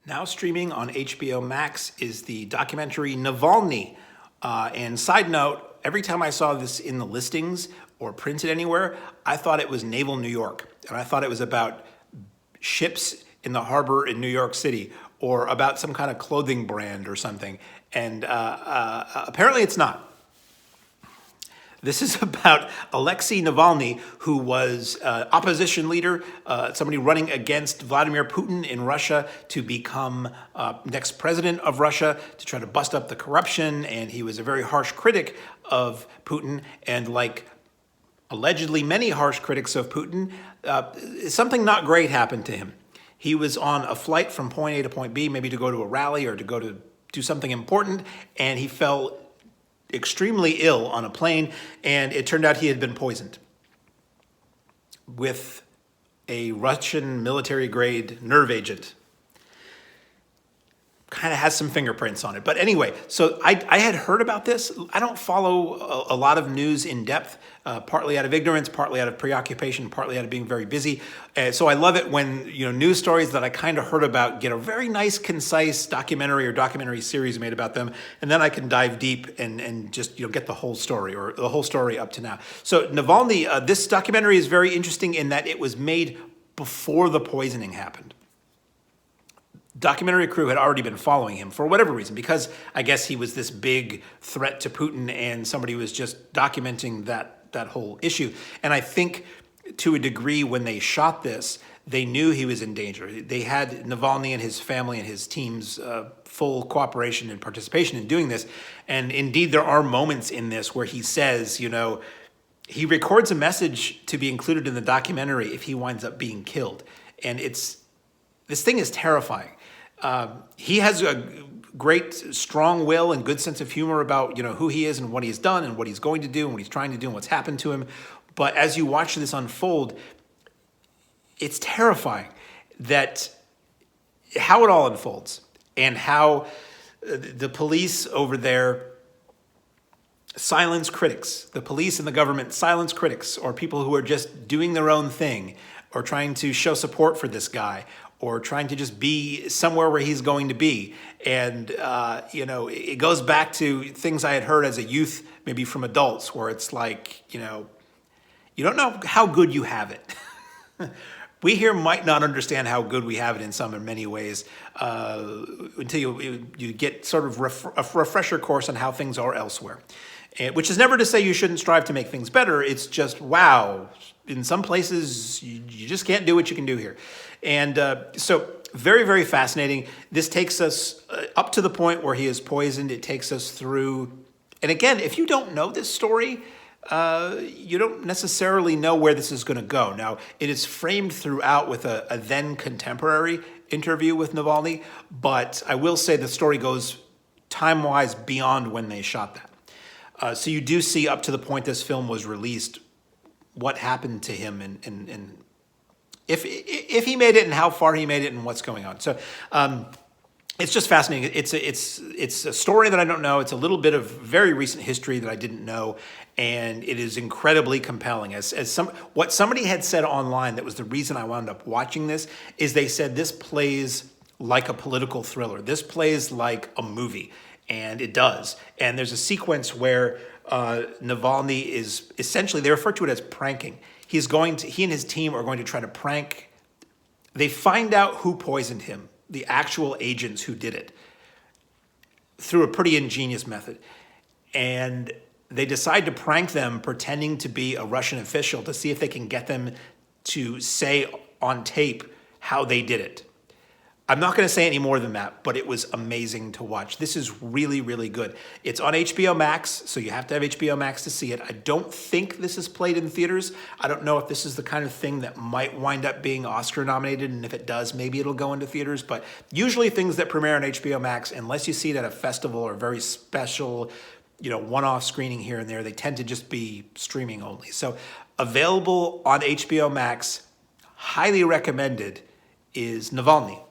Now streaming on HBO Max is the documentary Navalny. And side note, every time I saw this in the listings or printed anywhere, I thought it was Naval New York. And I thought it was about ships in the harbor in New York City or about some kind of clothing brand or something. And apparently it's not. This is about Alexei Navalny, who was opposition leader, somebody running against Vladimir Putin in Russia to become next president of Russia, to try to bust up the corruption. And he was a very harsh critic of Putin. And like allegedly many harsh critics of Putin, something not great happened to him. He was on a flight from point A to point B, maybe to go to a rally or to go to do something important, and he fell extremely ill on a plane, and it turned out he had been poisoned with a Russian military-grade nerve agent. Kind of has some fingerprints on it. But anyway, so I had heard about this. I don't follow a lot of news in depth, partly out of ignorance, partly out of preoccupation, partly out of being very busy. So I love it when news stories that I kind of heard about get a very nice, concise documentary or documentary series made about them, and then I can dive deep and just get the whole story or the whole story up to now. So Navalny, this documentary is very interesting in that it was made before the poisoning happened. Documentary crew had already been following him for whatever reason, because I guess he was this big threat to Putin and somebody was just documenting that whole issue. And I think to a degree when they shot this, they knew he was in danger. They had Navalny and his family and his team's full cooperation and participation in doing this. And indeed, there are moments in this where he says, he records a message to be included in the documentary if he winds up being killed. And this thing is terrifying. He has a great, strong will and good sense of humor about, who he is and what he's done and what he's going to do and what he's trying to do and what's happened to him. But as you watch this unfold, it's terrifying that how it all unfolds and how the police over there silence critics. The police and the government silence critics or people who are just doing their own thing or trying to show support for this guy or trying to just be somewhere where he's going to be. And, it goes back to things I had heard as a youth, maybe from adults, where it's like, you don't know how good you have it. We here might not understand how good we have it in some or many ways until you get sort of a refresher course on how things are elsewhere. Which is never to say you shouldn't strive to make things better. It's just, wow, in some places, you just can't do what you can do here. And so very, very fascinating. This takes us up to the point where he is poisoned. It takes us through. And again, if you don't know this story, you don't necessarily know where this is going to go. Now, it is framed throughout with a then contemporary interview with Navalny. But I will say the story goes time-wise beyond when they shot that. So you do see up to the point this film was released what happened to him and if he made it and how far he made it and what's going on. So it's just fascinating. It's a story that I don't know. It's a little bit of very recent history that I didn't know, and it is incredibly compelling. What somebody had said online that was the reason I wound up watching this is they said this plays like a political thriller. This plays like a movie. And it does. And there's a sequence where Navalny is essentially, they refer to it as pranking. He and his team are going to try to prank. They find out who poisoned him, the actual agents who did it, through a pretty ingenious method. And they decide to prank them pretending to be a Russian official to see if they can get them to say on tape how they did it. I'm not going to say any more than that, but it was amazing to watch. This is really, really good. It's on HBO Max, so you have to have HBO Max to see it. I don't think this is played in theaters. I don't know if this is the kind of thing that might wind up being Oscar nominated, and if it does, maybe it'll go into theaters. But usually things that premiere on HBO Max, unless you see it at a festival or very special, one-off screening here and there, they tend to just be streaming only. So available on HBO Max, highly recommended, is Navalny.